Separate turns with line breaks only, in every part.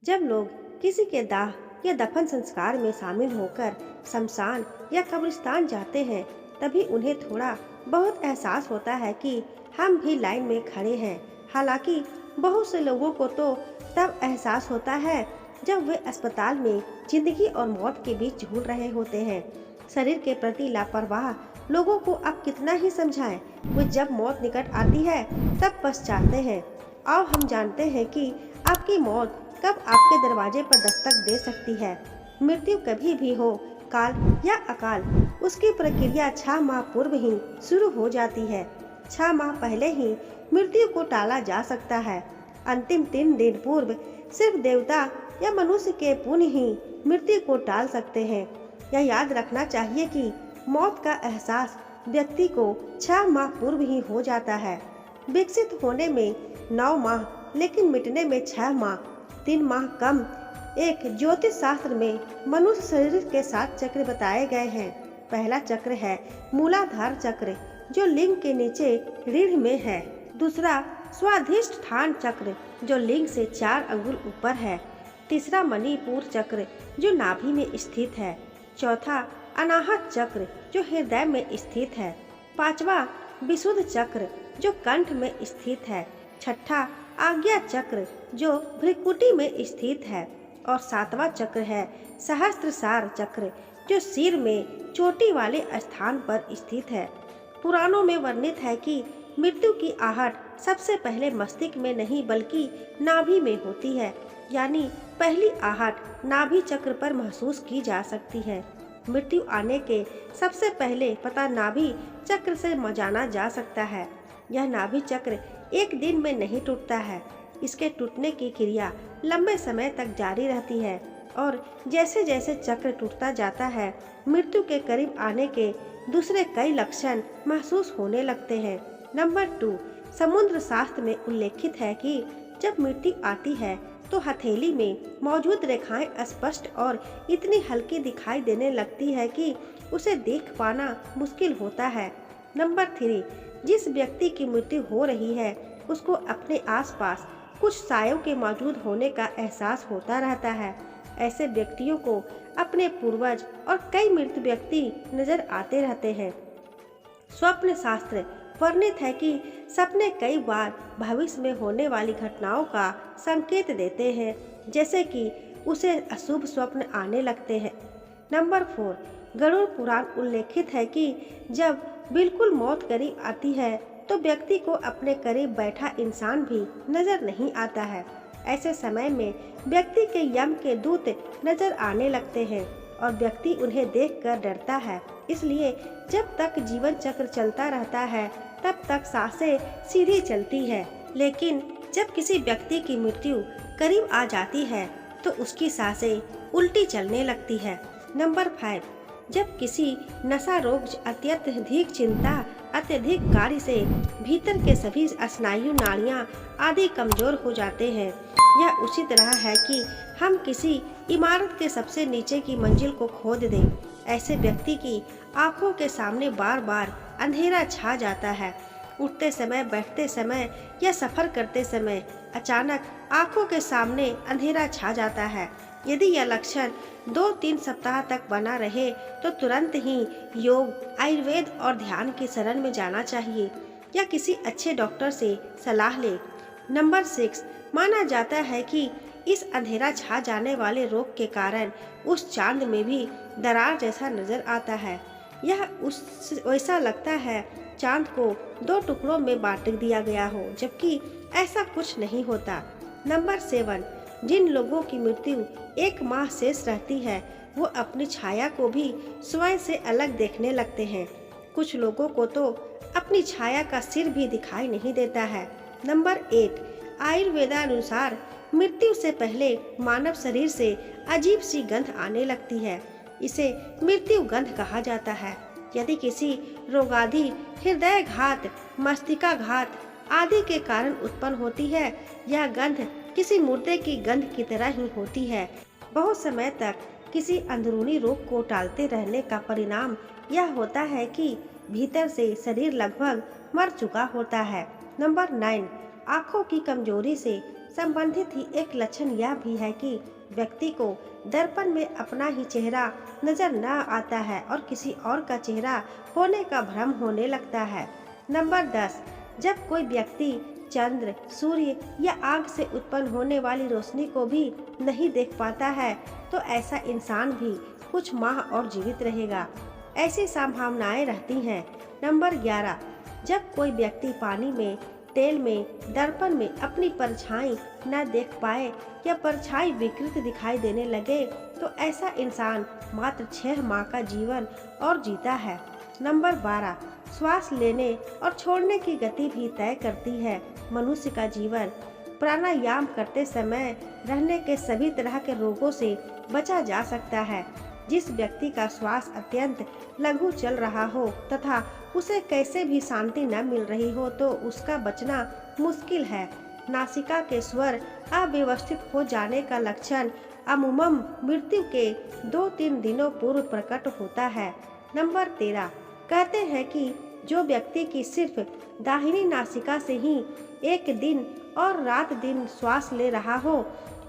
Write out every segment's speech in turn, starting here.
जब लोग किसी के दाह या दफन संस्कार में शामिल होकर शमशान या कब्रिस्तान जाते हैं, तभी उन्हें थोड़ा बहुत एहसास होता है कि हम भी लाइन में खड़े हैं। हालांकि बहुत से लोगों को तो तब एहसास होता है जब वे अस्पताल में जिंदगी और मौत के बीच झूल रहे होते हैं। शरीर के प्रति लापरवाह लोगों को अब कितना ही समझाएं, वे जब मौत निकट आती है तब पछताते हैं। और हम जानते हैं कि आपकी मौत कब आपके दरवाजे पर दस्तक दे सकती है। मृत्यु कभी भी हो, काल या अकाल, उसकी प्रक्रिया 6 माह पूर्व ही शुरू हो जाती है। 6 माह पहले ही मृत्यु को टाला जा सकता है। अंतिम 3 दिन पूर्व सिर्फ देवता या मनुष्य के पुण्य ही मृत्यु को टाल सकते हैं। यह याद रखना चाहिए कि मौत का एहसास व्यक्ति को 6 माह पूर्व ही हो जाता है। विकसित होने में 9 माह, लेकिन मिटने में 6 माह, 3 माह कम। एक ज्योतिष शास्त्र में मनुष्य शरीर के 7 चक्र बताए गए हैं। पहला चक्र है मूलाधार चक्र, जो लिंग के नीचे रीढ़ में है। दूसरा स्वाधिष्ठान चक्र, जो लिंग से 4 अंगुल ऊपर है। तीसरा मणिपुर चक्र, जो नाभि में स्थित है। चौथा अनाहत चक्र, जो हृदय में स्थित है। पांचवा विशुद्ध चक्र, जो कंठ में स्थित है। छठा आज्ञा चक्र, जो भ्रिकुटी में स्थित है। और 7वां चक्र है सहस्त्रसार चक्र, जो सिर में चोटी वाले स्थान पर स्थित है। पुराणों में वर्णित है कि मृत्यु की आहट सबसे पहले मस्तिष्क में नहीं बल्कि नाभि में होती है, यानी पहली आहट नाभि चक्र पर महसूस की जा सकती है। मृत्यु आने के सबसे पहले पता नाभि चक्र से जाना जा सकता है। यह नाभि चक्र एक दिन में नहीं टूटता है, इसके टूटने की क्रिया लंबे समय तक जारी रहती है और जैसे जैसे चक्र टूटता जाता है, मृत्यु के करीब आने के दूसरे कई लक्षण महसूस होने लगते हैं। नंबर 2, समुद्र शास्त्र में उल्लेखित है कि जब मृत्यु आती है तो हथेली में मौजूद रेखाएं स्पष्ट और इतनी हल्की दिखाई देने लगती है कि उसे देख पाना मुश्किल होता है। नंबर 3, जिस व्यक्ति की मृत्यु हो रही है उसको अपने आसपास कुछ सायों के मौजूद होने का एहसास होता रहता है। ऐसे व्यक्तियों को अपने पूर्वज और कई मृत व्यक्ति नजर आते रहते हैं। स्वप्न शास्त्र वर्णित है कि सपने कई बार भविष्य में होने वाली घटनाओं का संकेत देते हैं, जैसे कि उसे अशुभ स्वप्न आने लगते हैं। नंबर 4, गरुड़ पुराण उल्लेखित है कि जब बिल्कुल मौत करीब आती है तो व्यक्ति को अपने करीब बैठा इंसान भी नजर नहीं आता है। ऐसे समय में व्यक्ति के यम के दूत नजर आने लगते हैं और व्यक्ति उन्हें देखकर डरता है। इसलिए जब तक जीवन चक्र चलता रहता है तब तक सांसें सीधी चलती है, लेकिन जब किसी व्यक्ति की मृत्यु करीब आ जाती है तो उसकी सांसें उल्टी चलने लगती है। नंबर 5, जब किसी नशा रोग अत्यधिक चिंता, अत्यधिक कार्य से भीतर के सभी स्नायु नाड़ियां आदि कमजोर हो जाते हैं। यह उसी तरह है कि हम किसी इमारत के सबसे नीचे की मंजिल को खोद दें। ऐसे व्यक्ति की आंखों के सामने बार बार अंधेरा छा जाता है। उठते समय, बैठते समय या सफर करते समय अचानक आंखों के सामने अंधेरा छा जाता है। यदि यह लक्षण 2-3 सप्ताह तक बना रहे तो तुरंत ही योग, आयुर्वेद और ध्यान की शरण में जाना चाहिए या किसी अच्छे डॉक्टर से सलाह ले। नंबर 6, माना जाता है कि इस अंधेरा छा जाने वाले रोग के कारण उस चांद में भी दरार जैसा नजर आता है। यह उस वैसा लगता है चांद को 2 टुकड़ों में बांट दिया गया हो, जबकि ऐसा कुछ नहीं होता। नंबर 7, जिन लोगों की मृत्यु 1 माह शेष रहती है वो अपनी छाया को भी स्वयं से अलग देखने लगते हैं। कुछ लोगों को तो अपनी छाया का सिर भी दिखाई नहीं देता है। नंबर 8, आयुर्वेदानुसार मृत्यु से पहले मानव शरीर से अजीब सी गंध आने लगती है। इसे मृत्यु गंध कहा जाता है। यदि किसी रोगादि, हृदय घात, मस्तिष्काघात आदि के कारण उत्पन्न होती है, यह गंध किसी मुर्दे की गंध की तरह ही होती है। बहुत समय तक किसी अंदरूनी रोग को टालते रहने का परिणाम यह होता है कि भीतर से शरीर लगभग मर चुका होता है। नंबर 9, आँखों की कमजोरी से संबंधित ही एक लक्षण यह भी है कि व्यक्ति को दर्पण में अपना ही चेहरा नजर न आता है और किसी और का चेहरा होने का भ्रम होने लगता है। नंबर 10, जब कोई व्यक्ति चंद्र, सूर्य या आग से उत्पन्न होने वाली रोशनी को भी नहीं देख पाता है तो ऐसा इंसान भी कुछ माह और जीवित रहेगा। ऐसी संभावनाएं रहती हैं। नंबर 11, जब कोई व्यक्ति पानी में, तेल में, दर्पण में अपनी परछाई न देख पाए या परछाई विकृत दिखाई देने लगे तो ऐसा इंसान मात्र 6 माह का जीवन और जीता है। नंबर 12, श्वास लेने और छोड़ने की गति भी तय करती है मनुष्य का जीवन। प्राणायाम करते समय रहने के सभी तरह के रोगों से बचा जा सकता है। जिस व्यक्ति का श्वास अत्यंत लघु चल रहा हो तथा उसे कैसे भी शांति न मिल रही हो तो उसका बचना मुश्किल है। नासिका के स्वर अव्यवस्थित हो जाने का लक्षण अमूमन मृत्यु के 2-3 दिनों पूर्व प्रकट होता है। नंबर 13, कहते हैं कि जो व्यक्ति की सिर्फ दाहिनी नासिका से ही एक दिन और रात दिन श्वास ले रहा हो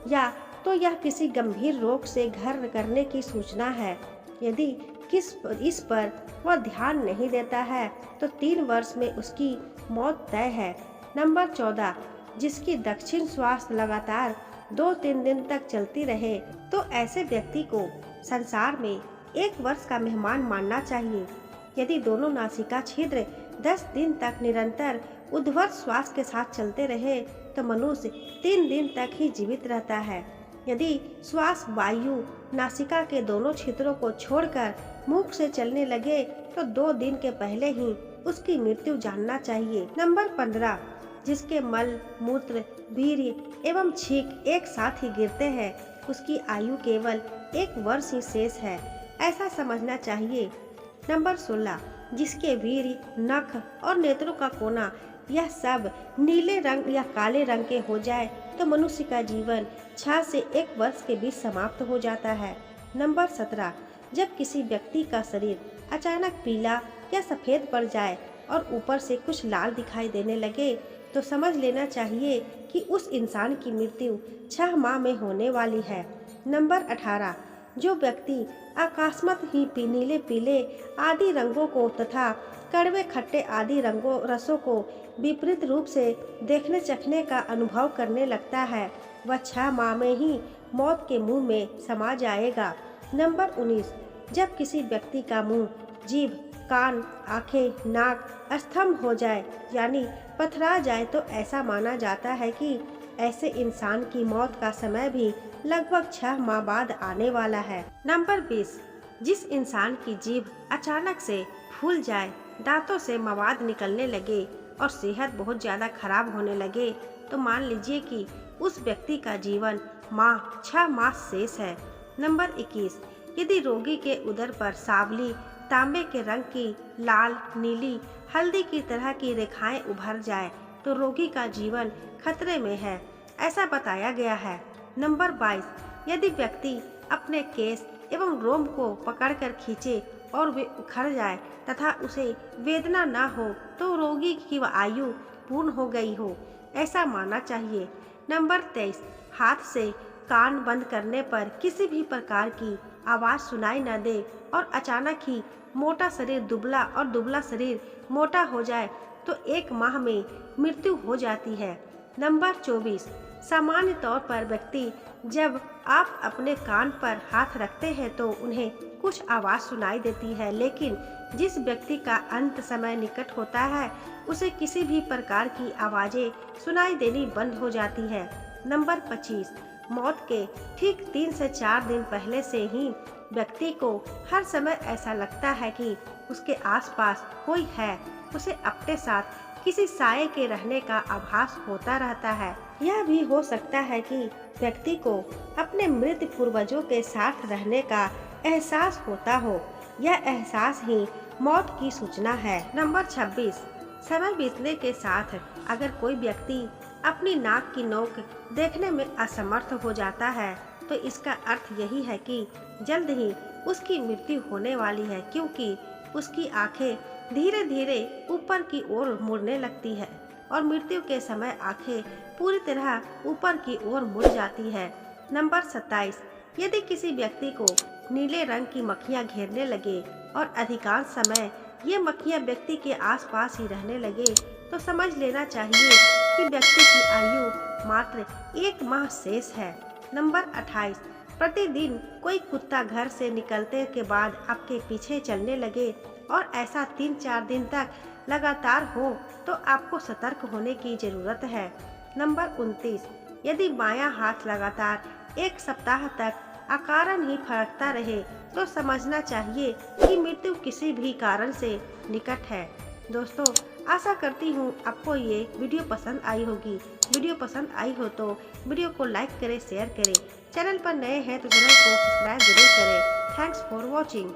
या तो यह किसी गंभीर रोग से घर करने की सूचना है। यदि इस पर वह ध्यान नहीं देता है तो 3 वर्ष में उसकी मौत तय है। नंबर 14, जिसकी दक्षिण श्वास लगातार 2-3 दिन तक चलती रहे तो ऐसे व्यक्ति को संसार में 1 वर्ष का मेहमान मानना चाहिए। यदि दोनों नासिका छिद्र 10 दिन तक निरंतर ऊर्ध्वगत श्वास के साथ चलते रहे तो मनुष्य 3 दिन तक ही जीवित रहता है। यदि श्वास वायु नासिका के दोनों छिद्रों को छोड़कर मुख से चलने लगे तो 2 दिन के पहले ही उसकी मृत्यु जानना चाहिए। नंबर 15, जिसके मल, मूत्र, वीर्य एवं छींक एक साथ ही गिरते हैं उसकी आयु केवल 1 वर्ष ही शेष है, ऐसा समझना चाहिए। नंबर 16, जिसके वीर्य, नख और नेत्रों का कोना यह सब नीले रंग या काले रंग के हो जाए तो मनुष्य का जीवन 6 से 1 वर्ष के बीच समाप्त हो जाता है। नंबर 17, जब किसी व्यक्ति का शरीर अचानक पीला या सफ़ेद पड़ जाए और ऊपर से कुछ लाल दिखाई देने लगे तो समझ लेना चाहिए कि उस इंसान की मृत्यु 6 माह में होने वाली है। नंबर 18, जो व्यक्ति अकस्मात ही नीले पीले आदि रंगों को तथा कड़वे खट्टे आदि रसों को विपरीत रूप से देखने चखने का अनुभव करने लगता है वह 6 माह में ही मौत के मुंह में समा जाएगा। नंबर 19, जब किसी व्यक्ति का मुंह, जीभ, कान, आंखें, नाक स्तंभ हो जाए यानी पथरा जाए तो ऐसा माना जाता है कि ऐसे इंसान की मौत का समय भी लगभग 6 माह बाद आने वाला है। नंबर 20, जिस इंसान की जीभ अचानक से फूल जाए, दांतों से मवाद निकलने लगे और सेहत बहुत ज़्यादा खराब होने लगे तो मान लीजिए कि उस व्यक्ति का जीवन 6 माह शेष है। नंबर 21, यदि रोगी के उदर पर सांवली तांबे के रंग की लाल, नीली, हल्दी की तरह की रेखाएं उभर जाए तो रोगी का जीवन खतरे में है, ऐसा बताया गया है। नंबर 22, यदि व्यक्ति अपने केस एवं रोम को पकड़कर खींचे और वे उखड़ जाए तथा उसे वेदना न हो तो रोगी की आयु पूर्ण हो गई हो, ऐसा मानना चाहिए। नंबर 23, हाथ से कान बंद करने पर किसी भी प्रकार की आवाज़ सुनाई न दे और अचानक ही मोटा शरीर दुबला और दुबला शरीर मोटा हो जाए तो 1 माह में मृत्यु हो जाती है। नंबर 24, सामान्य तौर पर व्यक्ति जब आप अपने कान पर हाथ रखते हैं तो उन्हें कुछ आवाज़ सुनाई देती है, लेकिन जिस व्यक्ति का अंत समय निकट होता है उसे किसी भी प्रकार की आवाज़ें सुनाई देनी बंद हो जाती है। नंबर 25, मौत के ठीक 3 से 4 दिन पहले से ही व्यक्ति को हर समय ऐसा लगता है कि उसके आसपास कोई है, उसे अपने साथ किसी साये के रहने का आभास होता रहता है। यह भी हो सकता है कि व्यक्ति को अपने मृत पूर्वजों के साथ रहने का एहसास होता हो, यह एहसास ही मौत की सूचना है। नंबर 26, समय बीतने के साथ अगर कोई व्यक्ति अपनी नाक की नोक देखने में असमर्थ हो जाता है तो इसका अर्थ यही है कि जल्द ही उसकी मृत्यु होने वाली है, क्योंकि उसकी आंखें धीरे धीरे ऊपर की ओर मुड़ने लगती है। और मृत्यु के समय आंखें पूरी तरह ऊपर की ओर मुड़ जाती है। नंबर 27, यदि किसी व्यक्ति को नीले रंग की मक्खियां घेरने लगे और अधिकांश समय ये मक्खियां व्यक्ति के आसपास ही रहने लगे तो समझ लेना चाहिए कि व्यक्ति की आयु मात्र 1 माह शेष है। नंबर 28, प्रतिदिन कोई कुत्ता घर से निकलने के बाद आपके पीछे चलने लगे और ऐसा 3-4 दिन तक लगातार हो तो आपको सतर्क होने की जरूरत है। नंबर 29, यदि बायां हाथ लगातार 1 सप्ताह तक अकारण ही फड़कता रहे तो समझना चाहिए कि मृत्यु किसी भी कारण से निकट है। दोस्तों, आशा करती हूँ आपको ये वीडियो पसंद आई होगी। वीडियो पसंद आई हो तो वीडियो को लाइक करें, शेयर करें। चैनल पर नए हैं तो चैनल को सब्सक्राइब जरूर करें। Thanks for watching.